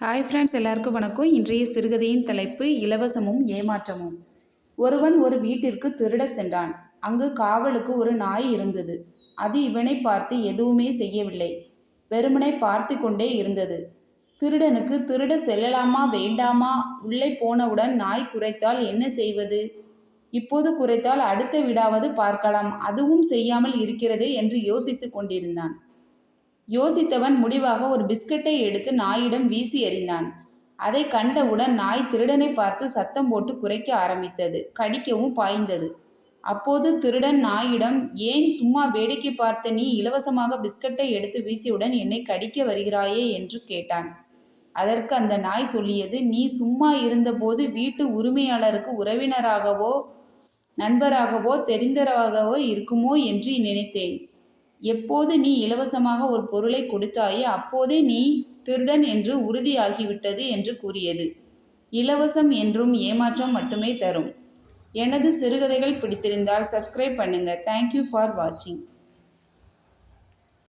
Hi friends, எல்லாருக்கும் வணக்கம். இன்றைய சிறுகதையின் தலைப்பு இலவசமும் ஏமாற்றமும். ஒருவன் ஒரு வீட்டிற்கு திருடச் சென்றான். அங்கு காவலுக்கு ஒரு நாய் இருந்தது. அது இவனை பார்த்து எதுவுமே செய்யவில்லை, வெறுமனே பார்த்து கொண்டே இருந்தது. திருடனுக்கு திருட செல்லலாமா வேண்டாமா? உள்ளே போனவுடன் நாய் குரைத்தால் என்ன செய்வது? இப்போது குரைத்தால் அடுத்த விடாவது பார்க்கலாம், அதுவும் செய்யாமல் இருக்கிறதே என்று யோசித்து கொண்டிருந்தான். யோசித்தவன் முடிவாக ஒரு பிஸ்கட்டை எடுத்து நாயிடம் வீசி எறிந்தான். அதை கண்டவுடன் நாய் திருடனை பார்த்து சத்தம் போட்டு குரைக்க ஆரம்பித்தது, கடிக்கவும் பாய்ந்தது. அப்போது திருடன் நாயிடம், ஏன் சும்மா வேடிக்கை பார்த்த நீ இலவசமாக பிஸ்கட்டை எடுத்து வீசியவுடன் என்னை கடிக்க வருகிறாயே என்று கேட்டான். அதற்கு அந்த நாய் சொல்லியது, நீ சும்மா இருந்தபோது வீட்டு உரிமையாளருக்கு உறவினராகவோ நண்பராகவோ தெரிந்தவராகவோ இருக்குமோ என்று நினைத்தேன். எப்போது நீ இலவசமாக ஒரு பொருளை கொடுத்தாயே அப்போதே நீ திருடன் என்று உறுதியாகிவிட்டது என்று கூறியது. இலவசம் என்றும் ஏமாற்றம் மட்டுமே தரும். எனது சிறுகதைகள் பிடித்திருந்தால் சப்ஸ்கிரைப் பண்ணுங்க. தேங்க்யூ ஃபார் வாட்சிங்.